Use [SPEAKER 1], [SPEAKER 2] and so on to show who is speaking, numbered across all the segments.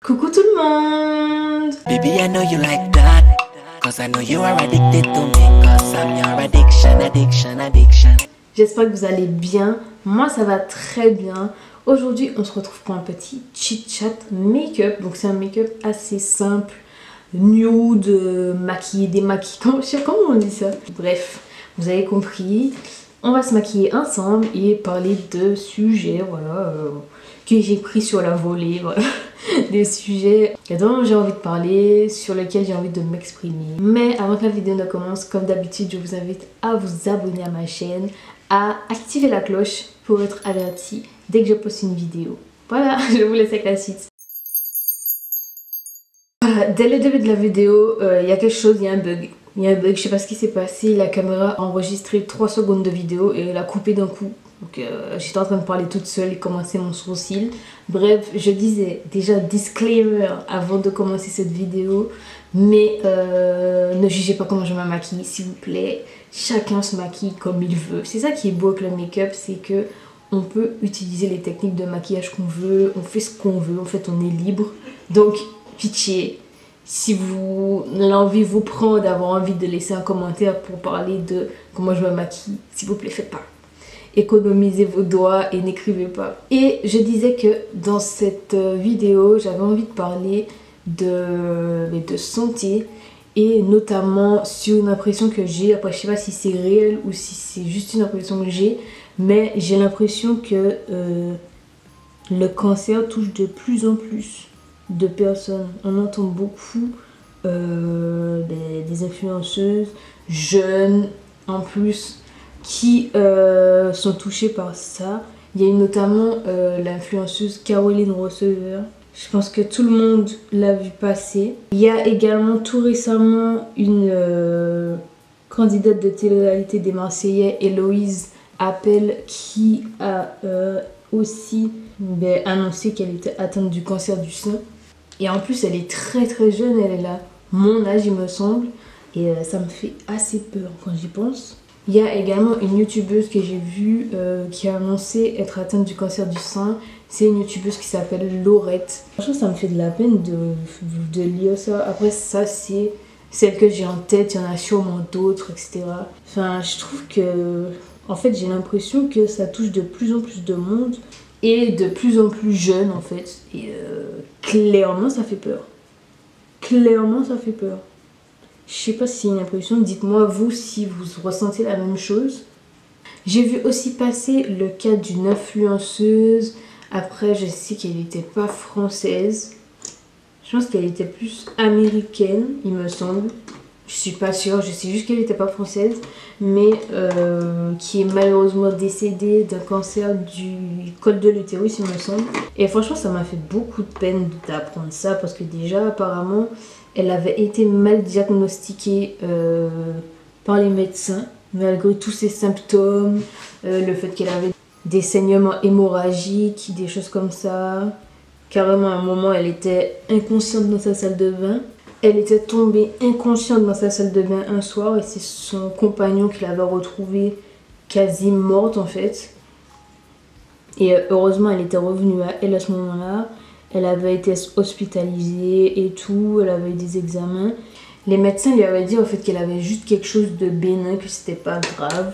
[SPEAKER 1] Coucou tout le monde!
[SPEAKER 2] Baby, I know you like that. Cause I know you are addicted to me. Cause I'm your addiction.
[SPEAKER 1] J'espère que vous allez bien. Moi, ça va très bien. Aujourd'hui, on se retrouve pour un petit chit-chat make-up. Donc, c'est un make-up assez simple. Nude, maquillé, démaquillé. Comment on dit ça? Bref, vous avez compris. On va se maquiller ensemble et parler de sujets, voilà, que j'ai pris sur la volée, voilà. Des sujets dont j'ai envie de parler, sur lesquels j'ai envie de m'exprimer. Mais avant que la vidéo ne commence, comme d'habitude, je vous invite à vous abonner à ma chaîne, à activer la cloche pour être averti dès que je poste une vidéo. Voilà, je vous laisse avec la suite. Voilà, dès le début de la vidéo, il y a quelque chose, il y a un bug. Il y a un bug, je sais pas ce qui s'est passé, la caméra a enregistré 3 secondes de vidéo et elle a coupé d'un coup. Donc j'étais en train de parler toute seule et commencer mon sourcil. Bref, je disais déjà disclaimer avant de commencer cette vidéo. Mais ne jugez pas comment je me maquille, s'il vous plaît. Chacun se maquille comme il veut. C'est ça qui est beau avec le make-up, c'est que on peut utiliser les techniques de maquillage qu'on veut. On fait ce qu'on veut, en fait on est libre. Donc pitié, si l'envie vous prend d'avoir envie de laisser un commentaire pour parler de comment je me maquille, s'il vous plaît faites pas. Économisez vos doigts et n'écrivez pas. Et je disais que dans cette vidéo, j'avais envie de parler de santé et notamment sur une impression que j'ai. Après, je sais pas si c'est réel ou si c'est juste une impression que j'ai, mais j'ai l'impression que le cancer touche de plus en plus de personnes. On entend beaucoup des influenceuses jeunes en plus qui sont touchés par ça. Il y a eu notamment l'influenceuse Caroline Receveur. Je pense que tout le monde l'a vu passer. Il y a également tout récemment une candidate de télé-réalité des Marseillais, Héloïse Appel, qui a aussi annoncé qu'elle était atteinte du cancer du sein. Et en plus, elle est très très jeune, elle a mon âge il me semble. Et ça me fait assez peur quand j'y pense. Il y a également une youtubeuse que j'ai vue qui a annoncé être atteinte du cancer du sein. C'est une youtubeuse qui s'appelle Laurette. Franchement, ça me fait de la peine de lire ça. Après, ça, c'est celle que j'ai en tête. Il y en a sûrement d'autres, etc. Enfin, je trouve que... En fait, j'ai l'impression que ça touche de plus en plus de monde. Et de plus en plus jeunes, en fait. Et clairement, ça fait peur. Clairement, ça fait peur. Je sais pas si c'est une impression, dites-moi vous si vous ressentez la même chose. J'ai vu aussi passer le cas d'une influenceuse. Après, je sais qu'elle n'était pas française. Je pense qu'elle était plus américaine, il me semble. Je suis pas sûre, je sais juste qu'elle n'était pas française. Mais qui est malheureusement décédée d'un cancer du col de l'utérus, il me semble. Et franchement, ça m'a fait beaucoup de peine d'apprendre ça. Parce que déjà, apparemment... Elle avait été mal diagnostiquée par les médecins, malgré tous ses symptômes, le fait qu'elle avait des saignements hémorragiques, des choses comme ça. Carrément, à un moment, elle était inconsciente dans sa salle de bain. Elle était tombée inconsciente dans sa salle de bain un soir et c'est son compagnon qui l'avait retrouvée quasi morte en fait. Et heureusement, elle était revenue à elle à ce moment-là. Elle avait été hospitalisée et tout, elle avait eu des examens. Les médecins lui avaient dit en fait qu'elle avait juste quelque chose de bénin, que c'était pas grave.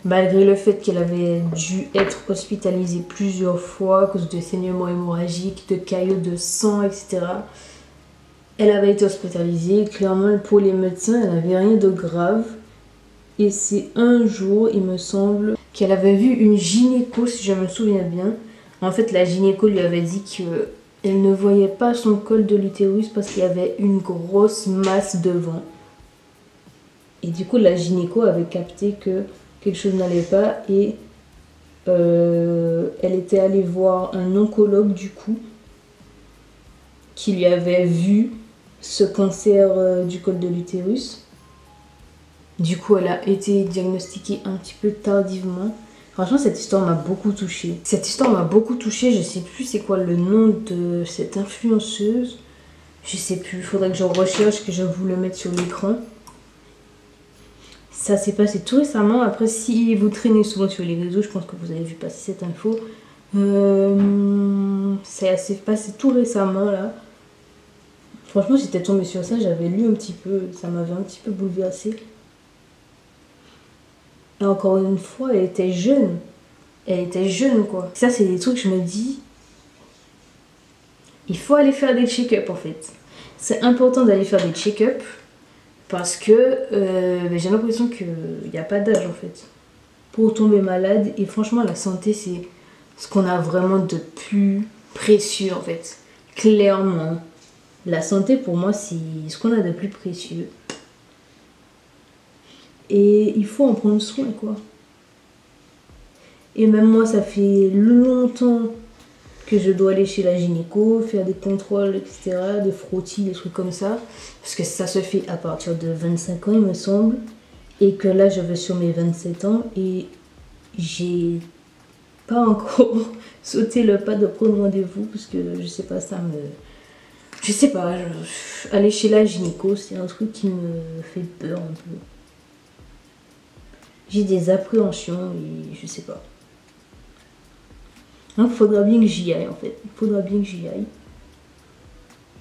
[SPEAKER 1] Malgré le fait qu'elle avait dû être hospitalisée plusieurs fois à cause de saignements hémorragiques, de caillots de sang, etc. Elle avait été hospitalisée, clairement pour les médecins elle n'avait rien de grave. Et c'est un jour, il me semble, qu'elle avait vu une gynéco, si je me souviens bien. En fait, la gynéco lui avait dit que elle ne voyait pas son col de l'utérus parce qu'il y avait une grosse masse devant. Et du coup, la gynéco avait capté que quelque chose n'allait pas et elle était allée voir un oncologue du coup qui lui avait vu ce cancer du col de l'utérus. Du coup, elle a été diagnostiquée un petit peu tardivement. Franchement, cette histoire m'a beaucoup touchée. Cette histoire m'a beaucoup touchée. Je sais plus c'est quoi le nom de cette influenceuse. Je sais plus. Il faudrait que je recherche, que je vous le mette sur l'écran. Ça s'est passé tout récemment. Après, si vous traînez souvent sur les réseaux, je pense que vous avez vu passer cette info. Ça s'est passé tout récemment là. Franchement, j'étais tombée sur ça, j'avais lu un petit peu, ça m'avait un petit peu bouleversée. Et encore une fois, elle était jeune. Elle était jeune, quoi. Ça, c'est des trucs, je me dis, il faut aller faire des check-up, en fait. C'est important d'aller faire des check-up parce que j'ai l'impression qu'il n'y a pas d'âge, en fait, pour tomber malade. Et franchement, la santé, c'est ce qu'on a vraiment de plus précieux, en fait. Clairement. La santé, pour moi, c'est ce qu'on a de plus précieux. Et il faut en prendre soin, quoi. Et même moi, ça fait longtemps que je dois aller chez la gynéco, faire des contrôles, etc., des frottis, des trucs comme ça. Parce que ça se fait à partir de 25 ans, il me semble. Et que là, je vais sur mes 27 ans et j'ai pas encore sauté le pas de prendre rendez-vous parce que je sais pas, ça me... Je sais pas, aller chez la gynéco, c'est un truc qui me fait peur un peu. J'ai des appréhensions et je sais pas. Donc, faudra bien que j'y aille en fait. Il faudra bien que j'y aille.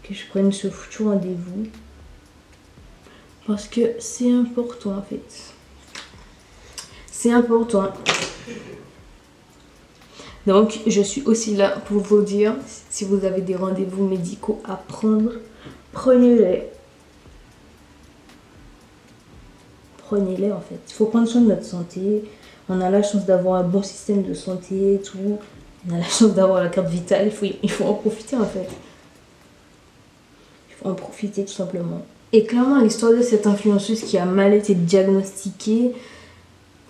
[SPEAKER 1] Que je prenne ce foutu rendez-vous. Parce que c'est important en fait. C'est important. Donc, je suis aussi là pour vous dire, si vous avez des rendez-vous médicaux à prendre, prenez-les. Prenez-les en fait. Il faut prendre soin de notre santé. On a la chance d'avoir un bon système de santé et tout. On a la chance d'avoir la carte vitale. Il faut en profiter en fait. Il faut en profiter tout simplement. Et clairement, l'histoire de cette influenceuse qui a mal été diagnostiquée, il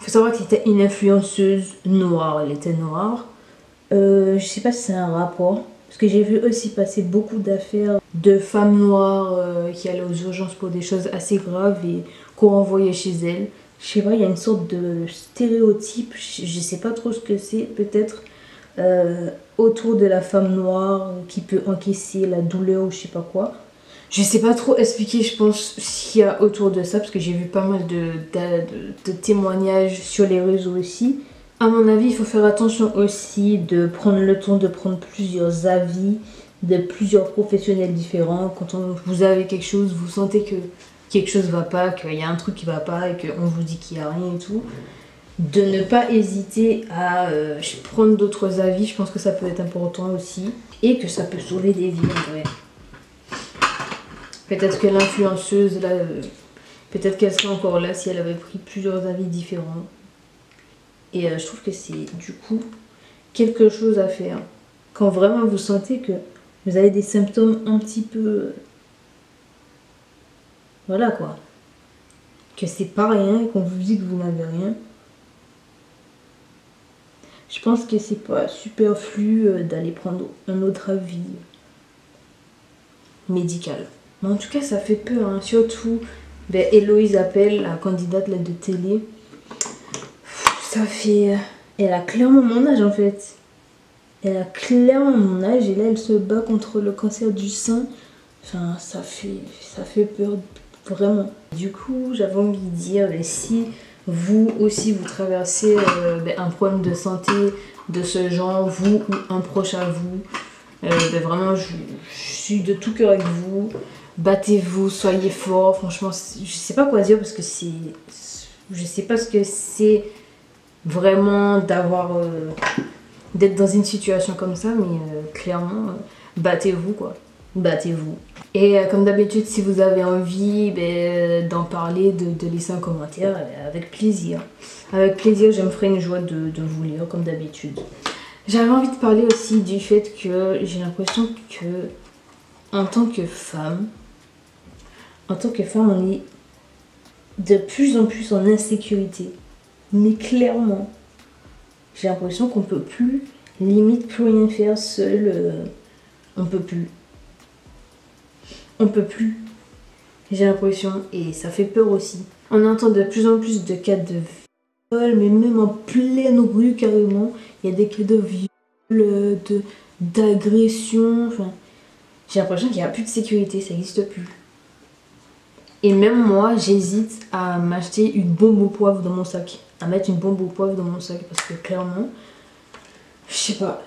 [SPEAKER 1] faut savoir que c'était une influenceuse noire. Elle était noire. Je sais pas si c'est un rapport. Parce que j'ai vu aussi passer beaucoup d'affaires de femmes noires qui allaient aux urgences pour des choses assez graves et qu'on renvoyait chez elles. Je sais pas, il y a une sorte de stéréotype, je sais pas trop ce que c'est, peut-être autour de la femme noire qui peut encaisser la douleur ou je sais pas quoi. Je sais pas trop expliquer, je pense, ce qu'il y a autour de ça, parce que j'ai vu pas mal de témoignages sur les réseaux aussi. À mon avis, il faut faire attention aussi de prendre le temps de prendre plusieurs avis de plusieurs professionnels différents. Quand vous avez quelque chose, vous sentez que quelque chose va pas, qu'il y a un truc qui va pas et qu'on vous dit qu'il y a rien et tout, de ne pas hésiter à prendre d'autres avis. Je pense que ça peut être important aussi et que ça peut sauver des vies en vrai. Peut-être que l'influenceuse là, peut-être qu'elle serait encore là si elle avait pris plusieurs avis différents. Et je trouve que c'est du coup quelque chose à faire. Quand vraiment vous sentez que vous avez des symptômes un petit peu... Voilà quoi. Que c'est pas rien et qu'on vous dit que vous n'avez rien. Je pense que c'est pas superflu d'aller prendre un autre avis médical. Mais en tout cas, ça fait peur. Hein. Surtout, Héloïse Appel, la candidate là, de télé. Ça fait... Elle a clairement mon âge en fait. Elle a clairement mon âge et là elle se bat contre le cancer du sein. Enfin, ça fait peur vraiment. Du coup, j'avais envie de dire, si vous aussi vous traversez un problème de santé de ce genre, vous ou un proche à vous, vraiment je suis de tout cœur avec vous. Battez-vous, soyez forts. Franchement, je sais pas quoi dire parce que c'est... Je sais pas ce que c'est vraiment d'avoir... d'être dans une situation comme ça, mais clairement, battez-vous quoi. Battez-vous. Et comme d'habitude, si vous avez envie d'en parler, de laisser un commentaire, avec plaisir. Avec plaisir, je me ferai une joie de vous lire, comme d'habitude. J'avais envie de parler aussi du fait que j'ai l'impression que, en tant que femme, on est de plus en plus en insécurité. Mais clairement, j'ai l'impression qu'on peut plus, limite plus rien faire seul. On peut plus. On peut plus. J'ai l'impression, et ça fait peur aussi. On entend de plus en plus de cas de viol, mais même en pleine rue carrément. Il y a des cas de viol, d'agression. Enfin, j'ai l'impression qu'il n'y a plus de sécurité, ça n'existe plus. Et même moi, j'hésite à m'acheter une bombe au poivre dans mon sac. À mettre une bombe au poivre dans mon sac parce que clairement, je sais pas,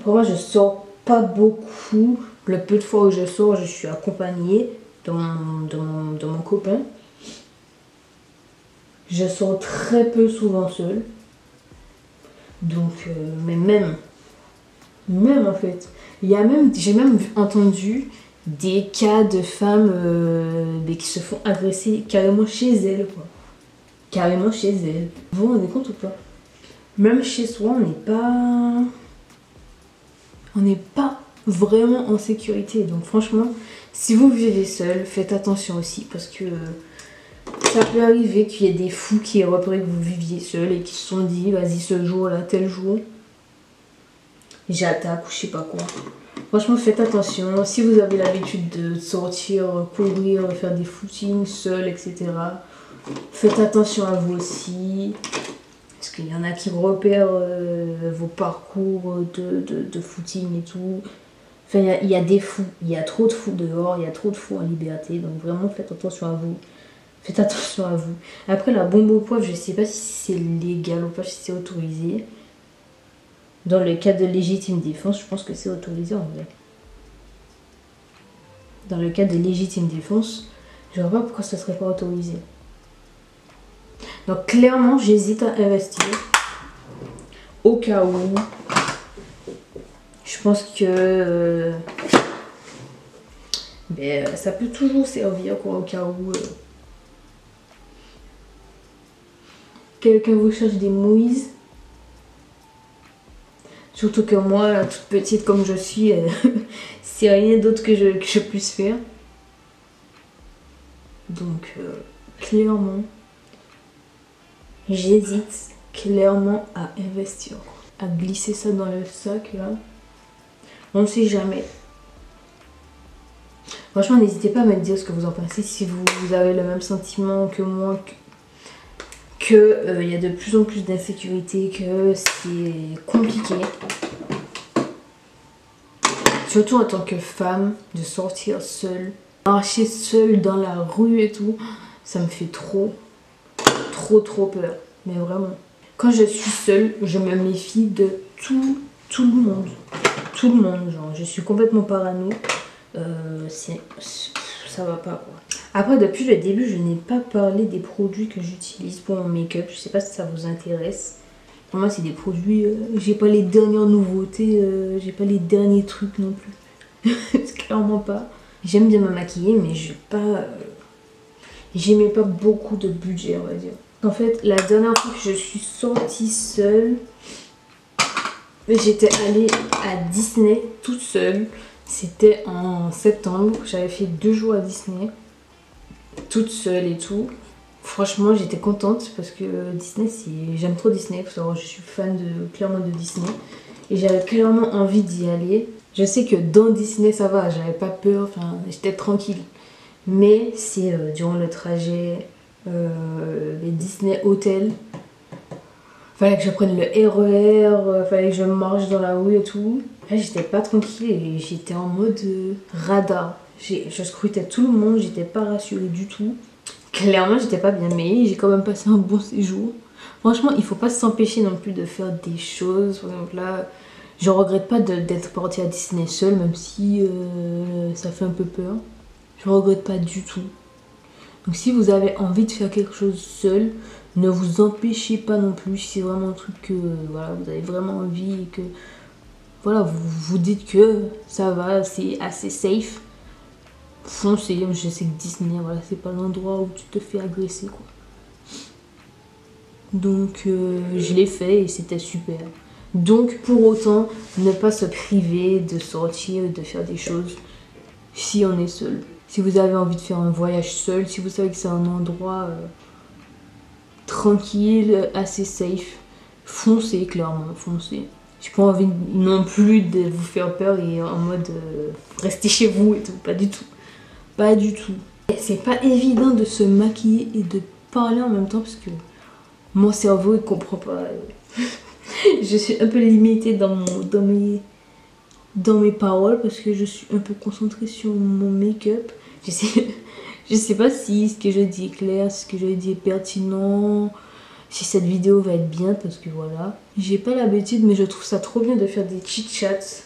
[SPEAKER 1] pour moi je sors pas beaucoup. Le peu de fois où je sors, je suis accompagnée de mon copain. Je sors très peu souvent seule. Donc, mais même en fait. J'ai même entendu des cas de femmes qui se font agresser carrément chez elles, quoi. Carrément chez elles. Vous vous rendez compte ou pas? Même chez soi, on n'est pas vraiment en sécurité. Donc franchement, si vous vivez seul, faites attention aussi parce que ça peut arriver qu'il y ait des fous qui aient repéré que vous viviez seul et qui se sont dit, vas-y, ce jour-là, tel jour, j'attaque ou je sais pas quoi. Franchement, faites attention. Si vous avez l'habitude de sortir, courir, faire des footings seul, etc., faites attention à vous aussi. Parce qu'il y en a qui repèrent vos parcours de footing et tout. Enfin, il y a des fous. Il y a trop de fous dehors. Il y a trop de fous en liberté. Donc vraiment, faites attention à vous. Faites attention à vous. Après, la bombe au poivre, je sais pas si c'est légal ou pas, si c'est autorisé. Dans le cas de légitime défense, je pense que c'est autorisé en vrai. Dans le cas de légitime défense, je vois pas pourquoi ça serait pas autorisé. Donc clairement, j'hésite à investir. Au cas où, je pense que ça peut toujours servir, quoi, au cas où quelqu'un vous cherche des mouises. Surtout que moi, toute petite comme je suis, c'est rien d'autre que je puisse faire. Donc, clairement, j'hésite clairement à investir. À glisser ça dans le sac, là. On ne sait jamais. Franchement, n'hésitez pas à me dire ce que vous en pensez. Si vous avez le même sentiment que moi, qu'il y a de plus en plus d'insécurité, que c'est compliqué. Surtout en tant que femme, de sortir seule, marcher seule dans la rue et tout, ça me fait trop peur. Mais vraiment. Quand je suis seule, je me méfie de tout le monde. Tout le monde, genre. Je suis complètement parano. Ça va pas, quoi. Après, depuis le début, je n'ai pas parlé des produits que j'utilise pour mon make-up. Je sais pas si ça vous intéresse. Pour moi, c'est des produits... j'ai pas les dernières nouveautés. J'ai pas les derniers trucs non plus. Clairement pas. J'aime bien me maquiller, mais j'aimais pas beaucoup de budget, on va dire. En fait, la dernière fois que je suis sortie seule, j'étais allée à Disney toute seule. C'était en septembre. J'avais fait 2 jours à Disney. Toute seule et tout. Franchement, j'étais contente parce que Disney, j'aime trop Disney. Faut savoir, je suis fan clairement de Disney. Et j'avais clairement envie d'y aller. Je sais que dans Disney, ça va. J'avais pas peur. Enfin, j'étais tranquille. Mais c'est durant le trajet, les Disney hôtels. Fallait que je prenne le RER. Fallait que je marche dans la rue et tout. Là, j'étais pas tranquille et j'étais en mode radar. Je scrutais tout le monde, j'étais pas rassurée du tout. Clairement, j'étais pas bien, mais j'ai quand même passé un bon séjour. Franchement, il faut pas s'empêcher non plus de faire des choses. Par exemple, là, je regrette pas d'être partie à Disney seule, même si ça fait un peu peur. Je regrette pas du tout. Donc, si vous avez envie de faire quelque chose seul, ne vous empêchez pas non plus. Si c'est vraiment un truc que voilà, vous avez vraiment envie et que voilà, vous vous dites que ça va, c'est assez safe. Foncez, je sais que Disney, voilà, c'est pas l'endroit où tu te fais agresser, quoi. Donc je l'ai fait et c'était super. Donc pour autant, ne pas se priver de sortir, de faire des choses si on est seul. Si vous avez envie de faire un voyage seul, si vous savez que c'est un endroit tranquille, assez safe, foncez, clairement, foncez. J'ai pas envie non plus de vous faire peur et en mode restez chez vous et tout, pas du tout. Pas du tout. C'est pas évident de se maquiller et de parler en même temps parce que mon cerveau il comprend pas. Je suis un peu limitée dans mes paroles parce que je suis un peu concentrée sur mon make-up. Je sais pas si ce que je dis est clair, si ce que je dis est pertinent, si cette vidéo va être bien parce que voilà. J'ai pas l'habitude mais je trouve ça trop bien de faire des chit-chats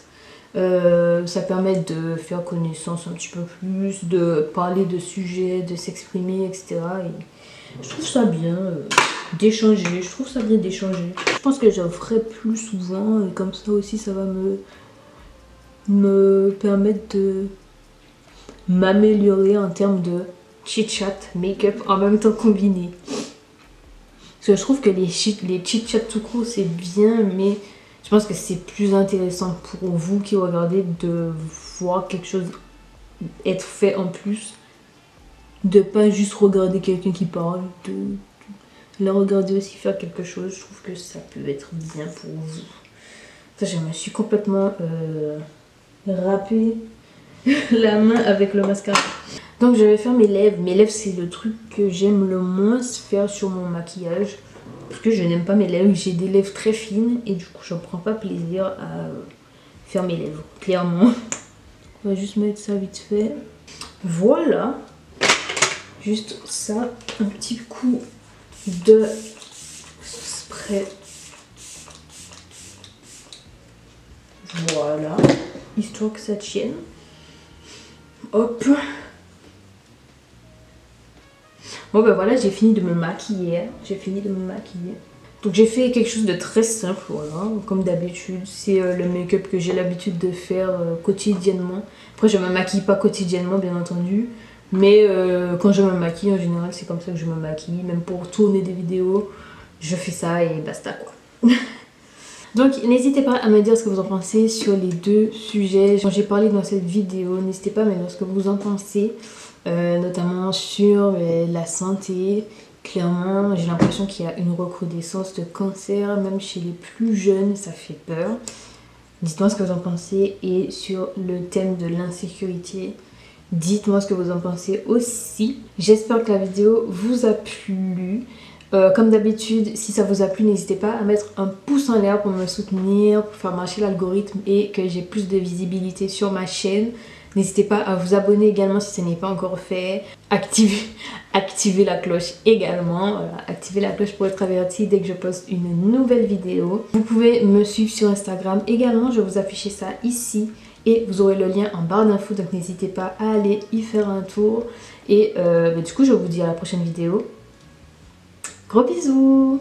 [SPEAKER 1] Ça permet de faire connaissance un petit peu plus, de parler de sujets, de s'exprimer, etc. Et je trouve ça bien d'échanger, je trouve ça bien d'échanger. Je pense que j'en ferai plus souvent et comme ça aussi ça va me permettre de m'améliorer en termes de chit-chat, make-up en même temps combiné. Parce que je trouve que les chit-chats tout court c'est bien, mais je pense que c'est plus intéressant pour vous qui regardez de voir quelque chose être fait en plus. De pas juste regarder quelqu'un qui parle, de la regarder aussi faire quelque chose. Je trouve que ça peut être bien pour vous. Ça, je me suis complètement râpé la main avec le mascara. Donc je vais faire mes lèvres. Mes lèvres c'est le truc que j'aime le moins faire sur mon maquillage. Parce que je n'aime pas mes lèvres. J'ai des lèvres très fines et du coup je ne prends pas plaisir à faire mes lèvres. Clairement. On va juste mettre ça vite fait. Voilà. Juste ça. Un petit coup de spray. Voilà. Histoire que ça tienne. Hop. Bon ben voilà, j'ai fini de me maquiller. Donc j'ai fait quelque chose de très simple, voilà, comme d'habitude. C'est le make-up que j'ai l'habitude de faire quotidiennement. Après je me maquille pas quotidiennement bien entendu. Mais quand je me maquille en général c'est comme ça que je me maquille. Même pour tourner des vidéos, je fais ça et basta quoi. Donc n'hésitez pas à me dire ce que vous en pensez sur les deux sujets dont j'ai parlé dans cette vidéo. N'hésitez pas à me dire ce que vous en pensez. Notamment sur la santé. Clairement, j'ai l'impression qu'il y a une recrudescence de cancer, même chez les plus jeunes, ça fait peur. Dites-moi ce que vous en pensez. Et sur le thème de l'insécurité, dites-moi ce que vous en pensez aussi. J'espère que la vidéo vous a plu. Comme d'habitude, si ça vous a plu, n'hésitez pas à mettre un pouce en l'air pour me soutenir, pour faire marcher l'algorithme et que j'ai plus de visibilité sur ma chaîne. N'hésitez pas à vous abonner également si ce n'est pas encore fait. Activez la cloche également. Voilà, activez la cloche pour être averti dès que je poste une nouvelle vidéo. Vous pouvez me suivre sur Instagram également. Je vais vous afficher ça ici. Et vous aurez le lien en barre d'infos. Donc n'hésitez pas à aller y faire un tour. Et du coup, je vous dis à la prochaine vidéo. Gros bisous!